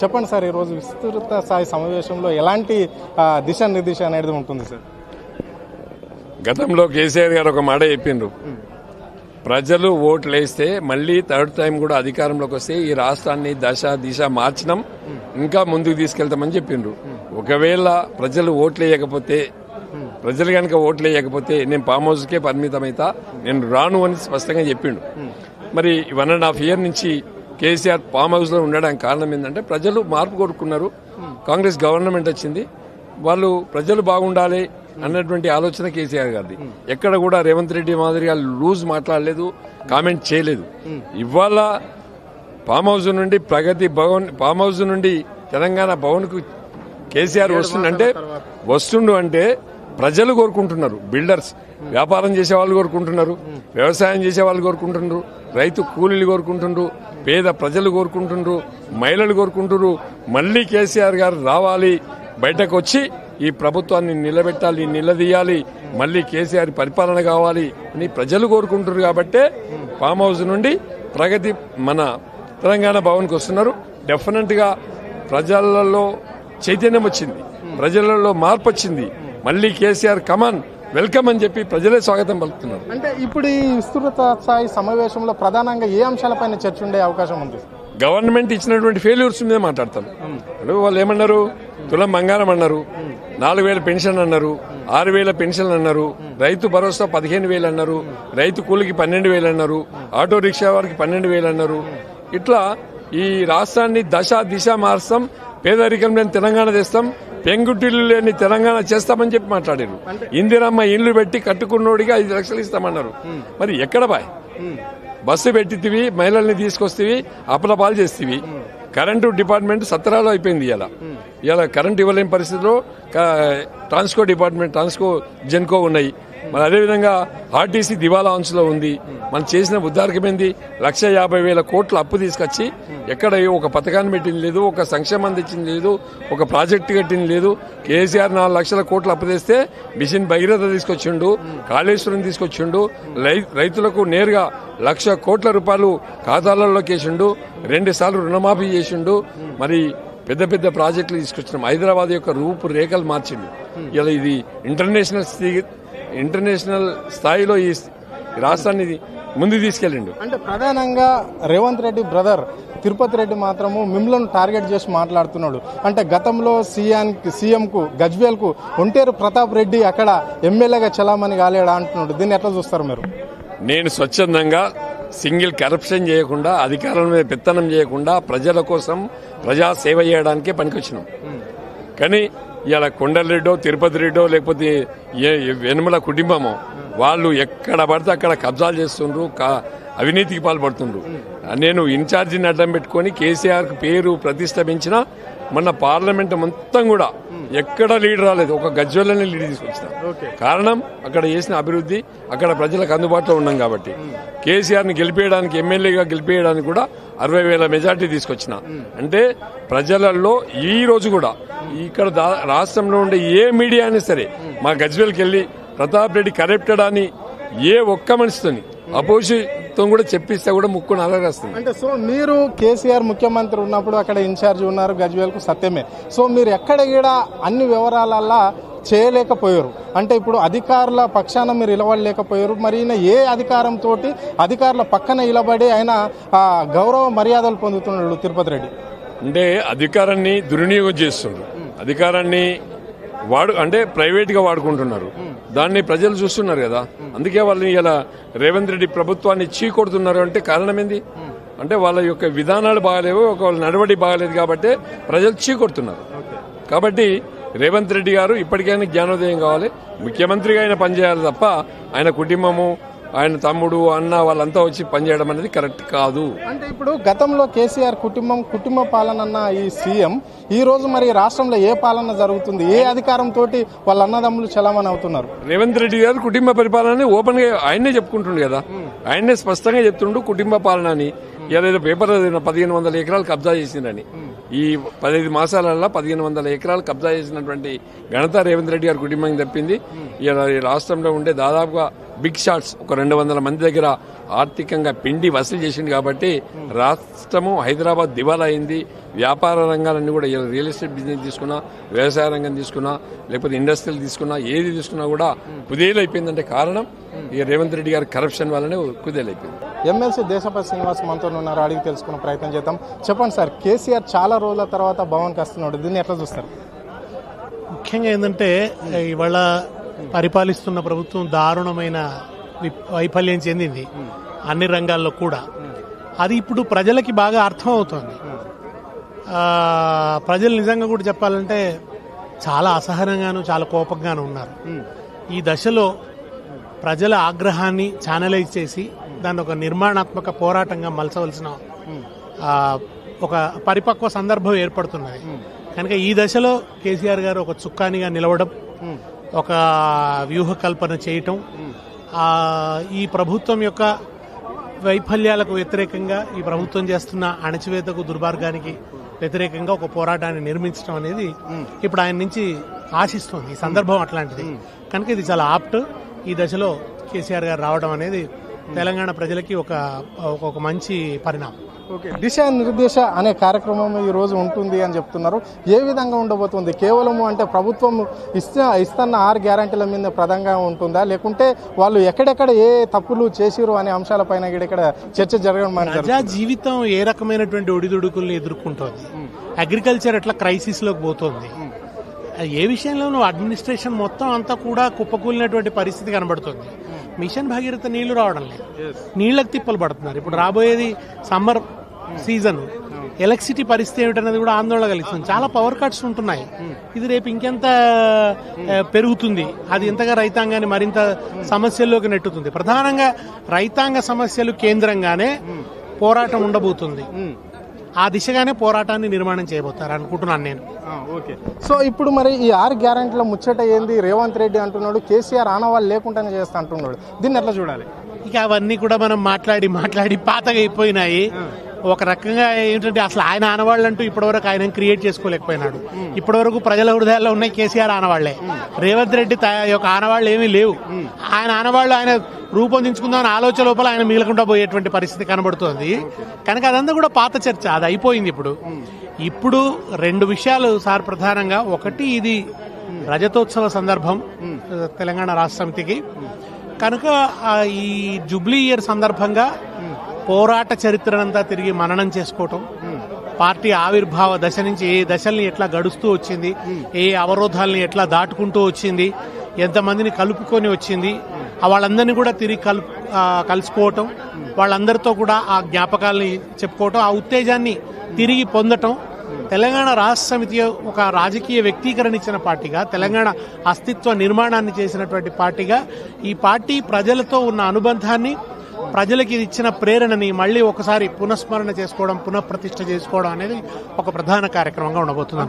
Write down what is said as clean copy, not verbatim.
చెప్పండి సార్, ఈరోజు విస్తృత స్థాయి సమావేశంలో ఎలాంటి దిశానిర్దేశం అనేది ఉంటుంది సార్? గతంలో కేసీఆర్ గారు ఒక మాట చెప్పిండ్రు, ప్రజలు ఓట్లు వేస్తే మళ్లీ థర్డ్ టైం కూడా అధికారంలోకి వస్తే ఈ రాష్ట్రాన్ని దిశ మార్చడం ఇంకా ముందుకు తీసుకెళ్తామని చెప్పిండ్రు. ఒకవేళ ప్రజలు ఓట్లు వేయకపోతే, ప్రజలు కనుక ఓట్లు వేయకపోతే నేను ఫామ్ హౌస్కే పరిమితమైతా, నేను రాను అని స్పష్టంగా చెప్పిండు. మరి 1.5 year నుంచి కేసీఆర్ ఫామ్ హౌస్ లో ఉండడానికి కారణం ఏంటంటే ప్రజలు మార్పు కోరుకున్నారు. కాంగ్రెస్ గవర్నమెంట్ వచ్చింది, వాళ్ళు ప్రజలు బాగుండాలి అన్నటువంటి ఆలోచన కేసీఆర్ గారిది. ఎక్కడ కూడా రేవంత్ రెడ్డి మాదిరిగా లూజ్ మాట్లాడలేదు, కామెంట్ చేయలేదు. ఇవాళ ఫామ్ హౌస్ నుండి ప్రగతి భవన్, ఫామ్ హౌస్ నుండి తెలంగాణ భవన్ కు కేసీఆర్ వస్తుండు అంటే ప్రజలు కోరుకుంటున్నారు. బిల్డర్స్, వ్యాపారం చేసే వాళ్ళు కోరుకుంటున్నారు, వ్యవసాయం చేసే వాళ్ళు కోరుకుంటున్నారు, రైతు కూలీలు కోరుకుంటున్నారు, పేద ప్రజలు కోరుకుంటున్నారు, మహిళలు కోరుకుంటున్నారు. మళ్లీ కేసీఆర్ గారు రావాలి, బయటకు వచ్చి ఈ ప్రభుత్వాన్ని నిలబెట్టాలి, నిలదీయాలి, మళ్లీ కేసీఆర్ పరిపాలన కావాలి అని ప్రజలు కోరుకుంటున్నారు. కాబట్టే ఫామ్ హౌస్ నుండి ప్రగతి మన తెలంగాణ భవన్కి వస్తున్నారు. డెఫినెట్ గా ప్రజలలో చైతన్యం వచ్చింది, ప్రజలలో మార్పు వచ్చింది. మళ్లీ కేసీఆర్ కమాన్ వెల్కమ్ అని చెప్పి ప్రజలే స్వాగతం పలుకుతున్నారు. అంటే ఇప్పుడు ఈ విస్తృత స్థాయి సమావేశంలో ప్రధానంగా ఏ అంశాలపైన చర్చ ఉండే అవకాశం ఉంది? గవర్నమెంట్ ఇచ్చినటువంటి ఫెయిల్యూర్స్ మీద మాట్లాడతాం. వాళ్ళు ఏమన్నారు? తులం బంగారం అన్నారు, 4,000 పెన్షన్ అన్నారు, 6,000 పెన్షన్ అన్నారు, రైతు భరోసా 15,000 అన్నారు, రైతు కూలికి 12,000 అన్నారు, ఆటో రిక్షా వారికి 12,000 అన్నారు. ఇట్లా ఈ రాష్ట్రాన్ని దిశ మార్స్తాం, పేదరికం లేని తెలంగాణ తెస్తాం, పెంగుటిల్లు లేని తెలంగాణ చేస్తామని చెప్పి మాట్లాడారు. ఇందిరమ్మ ఇండ్లు పెట్టి కట్టుకున్నోడిగా 5 లక్షలు ఇస్తామన్నారు. మరి ఎక్కడ బాయ్? బస్సు పెట్టితివి, మహిళల్ని తీసుకొస్తేవి, అప్పలపాలు చేస్తేవి. కరెంటు డిపార్ట్మెంట్ సత్రాలో అయిపోయింది. ఇలా కరెంటు ఇవ్వలేని పరిస్థితిలో ట్రాన్స్కో డిపార్ట్మెంట్, ట్రాన్స్కో జెన్కో ఉన్నాయి. మరి అదేవిధంగా ఆర్టీసీ దివాలా అంచులో ఉంది. మనం చేసిన ఉద్దారకమైంది 1,50,000 కోట్ల అప్పు తీసుకొచ్చి ఎక్కడ ఒక పథకాన్ని పెట్టింది లేదు, ఒక సంక్షేమం తెచ్చింది లేదు, ఒక ప్రాజెక్టు కట్టింది లేదు. కేసీఆర్ 4 లక్షల కోట్ల అప్పు తెస్తే మిషన్ భగీరథ తీసుకొచ్చిండు, కాళేశ్వరం తీసుకొచ్చిండు, రైతులకు నేరుగా 1,00,000 కోట్ల రూపాయలు ఖాతాలలోకి వేసిండు, 2 సార్లు రుణమాఫీ చేసిండు. మరి పెద్ద పెద్ద ప్రాజెక్టులు తీసుకొచ్చినాం. హైదరాబాద్ యొక్క రూపురేఖలు మార్చిండు. ఇలా ఇది ఇంటర్నేషనల్ స్థాయిలో ఈ రాష్ట్రాన్ని ముందుకు తీసుకెళ్ళిండు. అంటే ప్రధానంగా రేవంత్ రెడ్డి బ్రదర్ తిరుపతి రెడ్డి మాత్రము మిమ్మల్ని టార్గెట్ చేసి మాట్లాడుతున్నాడు. అంటే గతంలో సీఎంకు గజ్వేల్కు ఒంటేరు ప్రతాప్ రెడ్డి అక్కడ ఎమ్మెల్యేగా చలామణి కాలేడా అంటున్నాడు. దీన్ని ఎట్లా చూస్తారు మీరు? నేను స్వచ్ఛందంగా సింగిల్ కరప్షన్ చేయకుండా, అధికారం మీద పెత్తనం చేయకుండా, ప్రజల కోసం ప్రజా సేవ చేయడానికే పనికొచ్చినాం. కానీ ఇలా కొండలరెడ్డో, తిరుపతి రెడ్డో, లేకపోతే వెనుమల కుటుంబమో వాళ్ళు ఎక్కడ పడితే అక్కడ కబ్జాలు చేస్తుండ్రు, అవినీతికి పాల్పడుతుండ్రు. నేను ఇన్ఛార్జిని అడ్డం పెట్టుకుని కేసీఆర్ పేరు ప్రతిష్టమించిన మొన్న పార్లమెంట్ మొత్తం కూడా ఎక్కడ లీడ్ రాలేదు, ఒక గజ్వేల్లోనే లీడ్ తీసుకొచ్చిన. కారణం అక్కడ చేసిన అభివృద్ధి, అక్కడ ప్రజలకు అందుబాటులో ఉన్నాం కాబట్టి. కేసీఆర్ ని గెలిపేయడానికి, ఎమ్మెల్యేగా గెలిపేయడానికి కూడా 60,000 మెజార్టీ తీసుకొచ్చిన. అంటే ప్రజలలో ఈ రోజు కూడా ఇక్కడ రాష్ట్రంలో ఉండే ఏ మీడియా అయినా సరే మా గజ్వేల్కి వెళ్లి ప్రతాప్ రెడ్డి కరప్టెడ్ అని ఏ ఒక్క మనిషితోని అపోజిషన్ కూడా చెప్పిస్తే కూడా ముక్కు నలగేస్తుంది. అంటే సో మీరు కేసీఆర్ ముఖ్యమంత్రి ఉన్నప్పుడు అక్కడ ఇన్ఛార్జ్ ఉన్నారు గజ్వేల్కు, సత్యమే. సో మీరు ఎక్కడ కూడా అన్ని వివరాలల్లా చేయలేకపోయారు. అంటే ఇప్పుడు అధికారుల పక్షాన మీరు నిలబడలేకపోయారు. మరి ఈయన ఏ అధికారంతో అధికారుల పక్కన నిలబడి ఆయన గౌరవ మర్యాదలు పొందుతున్నాడు తిరుపతి రెడ్డి? అంటే అధికారాన్ని దుర్వినియోగం చేస్తుండ్రు, అధికారాన్ని అంటే ప్రైవేట్ గా వాడుకుంటున్నారు. దాన్ని ప్రజలు చూస్తున్నారు కదా. అందుకే వాళ్ళని ఇలా రేవంత్ రెడ్డి ప్రభుత్వాన్ని చీకొడుతున్నారు. అంటే కారణం ఏంది? అంటే వాళ్ళ యొక్క విధానాలు బాగాలేవు, వాళ్ళ నడవడి బాగాలేదు కాబట్టి ప్రజలు చీకొడుతున్నారు. కాబట్టి రేవంత్ రెడ్డి గారు ఇప్పటికైనా జ్ఞానోదయం కావాలి, ముఖ్యమంత్రిగా ఆయన పనిచేయాలి తప్ప ఆయన కుటుంబము, ఆయన తమ్ముడు, అన్న వాళ్ళంతా వచ్చి పనిచేయడం అనేది కరెక్ట్ కాదు. అంటే ఇప్పుడు గతంలో కేసీఆర్ కుటుంబ పాలన అన్న ఈ సీఎం ఈ రోజు మరి రాష్ట్రంలో ఏ పాలన జరుగుతుంది? ఏ అధికారంతో వాళ్ళ అన్నదమ్ములు చలామణి అవుతున్నారు? రేవంత్ రెడ్డి గారు కుటుంబ పరిపాలన ఓపెన్ గా ఆయనే చెప్పుకుంటుండు కదా, ఆయనే స్పష్టంగా చెప్తుండు కుటుంబ పాలన అని. ఏదైతే పేపర్ 1,500 ఎకరాలు కబ్జా చేసిందని, ఈ 15 మాసాలలో 1,500 ఎకరాలు కబ్జా చేసినటువంటి ఘనత రేవంత్ రెడ్డి గారి కుటుంబానికి తప్పింది. ఇలా రాష్ట్రంలో ఉండే దాదాపుగా బిగ్ షాట్స్ ఒక 200 మంది దగ్గర ఆర్థికంగా పిండి వసూలు చేసింది కాబట్టి రాష్ట్రము హైదరాబాద్ దివాలా అయింది. వ్యాపార రంగాలన్నీ కూడా రియల్ ఎస్టేట్ బిజినెస్ తీసుకున్నా, వ్యవసాయ రంగం తీసుకున్నా, లేకపోతే ఇండస్ట్రియల్ తీసుకున్నా, ఏది తీసుకున్నా కూడా కుదేలైపోయిందంటే కారణం ఈ రేవంత్ రెడ్డి గారి కరప్షన్ వల్లనే కుదేలైపోయింది. ఎమ్మెల్సీ దేశపతి శ్రీనివాస్ మనతో ఉన్నారు, అడిగి తెలుసుకునే ప్రయత్నం చేద్దాం. చెప్పండి సార్, కేసీఆర్ చాలా రోజుల తర్వాత భవన్కి వస్తున్నాడు, దీన్ని ఎట్లా చూస్తారు? ముఖ్యంగా ఏంటంటే ఇవాళ పరిపాలిస్తున్న ప్రభుత్వం దారుణమైన వైఫల్యం చెందింది అన్ని రంగాల్లో కూడా. అది ఇప్పుడు ప్రజలకి బాగా అర్థం అవుతోంది. ప్రజలు నిజంగా కూడా చెప్పాలంటే చాలా అసహనంగాను చాలా కోపంగాను ఉన్నారు. ఈ దశలో ప్రజల ఆగ్రహాన్ని ఛానలైజ్ చేసి దాన్ని ఒక నిర్మాణాత్మక పోరాటంగా మలచవలసిన ఒక పరిపక్వ సందర్భం ఏర్పడుతున్నది. కనుక ఈ దశలో కేసీఆర్ గారు ఒక చుక్కానిగా నిలవడం, ఒక వ్యూహ కల్పన చేయటం, ఈ ప్రభుత్వం యొక్క వైఫల్యాలకు వ్యతిరేకంగా ఈ ప్రభుత్వం చేస్తున్న అణచివేతకు దుర్మార్గానికి వ్యతిరేకంగా ఒక పోరాటాన్ని నిర్మించడం అనేది ఇప్పుడు ఆయన నుంచి ఆశిస్తోంది. ఈ సందర్భం అట్లాంటిది కనుక ఇది చాలా ఆప్ట్. ఈ దశలో కేసీఆర్ గారు రావడం అనేది తెలంగాణ ప్రజలకి ఒక మంచి పరిణామం. ఓకే, దిశా నిర్దేశ అనే కార్యక్రమం ఈ రోజు ఉంటుంది అని చెప్తున్నారు. ఏ విధంగా ఉండబోతుంది? కేవలము అంటే ప్రభుత్వం ఇస్తున్న 6 గ్యారంటీల మీద ప్రధానంగా ఉంటుందా, లేకుంటే వాళ్ళు ఎక్కడెక్కడ ఏ తప్పులు చేసిరు అనే అంశాలపైన ఇక్కడ చర్చ జరగడం? ప్రజా జీవితం ఏ రకమైనటువంటి ఒడిదుడుకుల్ని ఎదుర్కొంటోంది, అగ్రికల్చర్ ఎట్లా క్రైసిస్ లోకి పోతోంది, ఏ విషయంలోనూ అడ్మినిస్ట్రేషన్ మొత్తం అంతా కూడా కుప్పకూలినటువంటి పరిస్థితి కనబడుతుంది. మిషన్ భగీరథ నీళ్లు రావడం లేదు, నీళ్లకు తిప్పలు పడుతున్నారు. ఇప్పుడు రాబోయేది సమ్మర్ సీజన్, ఎలక్ట్రిసిటీ పరిస్థితి ఏమిటనేది కూడా ఆందోళన కలిగిస్తుంది. చాలా పవర్ కట్స్ ఉంటున్నాయి. ఇది రేపు ఇంకెంత పెరుగుతుంది, అది ఎంతగా రైతాంగాన్ని మరింత సమస్యల్లోకి నెట్టుతుంది. ప్రధానంగా రైతాంగ సమస్యలు కేంద్రంగానే పోరాటం ఉండబోతుంది. ఆ దిశగానే పోరాటాన్ని నిర్మాణం చేయబోతారు అనుకుంటున్నాను నేను. ఓకే, సో ఇప్పుడు మరి ఈ 6 గ్యారెంటీల ముచ్చట ఏంది? రేవంత్ రెడ్డి అంటున్నాడు కేసీఆర్ ఆనవాళ్ళు లేకుండానే చేస్తా అంటున్నాడు, దీన్ని ఎట్లా చూడాలి? ఇక అవన్నీ కూడా మనం మాట్లాడి పాతగా అయిపోయినాయి. ఒక రకంగా ఏంటంటే అసలు ఆయన ఆనవాళ్ళు అంటూ ఇప్పటివరకు ఆయన క్రియేట్ చేసుకోలేకపోయినాడు. ఇప్పటివరకు ప్రజల హృదయాల్లో ఉన్నాయి కేసీఆర్ ఆనవాళ్లే. రేవంత్ రెడ్డి యొక్క ఆనవాళ్లు ఏమీ లేవు. ఆయన ఆనవాళ్లు ఆయన రూపొందించుకుందామని ఆలోచన లోపల ఆయన మిగలకుండా పోయేటువంటి పరిస్థితి కనబడుతోంది. కనుక అదంతా కూడా పాత చర్చ, అది అయిపోయింది. ఇప్పుడు 2 విషయాలు సార్ ప్రధానంగా. ఒకటి, ఇది రజతోత్సవ సందర్భం తెలంగాణ రాష్ట్ర సమితికి కనుక ఈ జూబ్లీ ఇయర్ సందర్భంగా పోరాట చరిత్రనంతా తిరిగి మననం చేసుకోవటం, పార్టీ ఆవిర్భావ దశ నుంచి ఏ దశల్ని ఎట్లా గడుస్తూ వచ్చింది, ఏ అవరోధాలని ఎట్లా దాటుకుంటూ వచ్చింది, ఎంతమందిని కలుపుకొని వచ్చింది, వాళ్ళందరినీ కూడా తిరిగి కలుసుకోవటం, వాళ్ళందరితో కూడా ఆ జ్ఞాపకాలని చెప్పుకోవటం, ఆ ఉత్తేజాన్ని తిరిగి పొందటం. తెలంగాణ రాష్ట్ర సమితి ఒక రాజకీయ వ్యక్తీకరణ ఇచ్చిన పార్టీగా, తెలంగాణ అస్తిత్వ నిర్మాణాన్ని చేసినటువంటి పార్టీగా ఈ పార్టీ ప్రజలతో ఉన్న అనుబంధాన్ని, ప్రజలకి ఇచ్చిన ప్రేరణని మళ్ళీ ఒకసారి పునఃస్మరణ చేసుకోవడం, పునఃప్రతిష్ఠ చేసుకోవడం అనేది ఒక ప్రధాన కార్యక్రమంగా ఉండబోతుంది.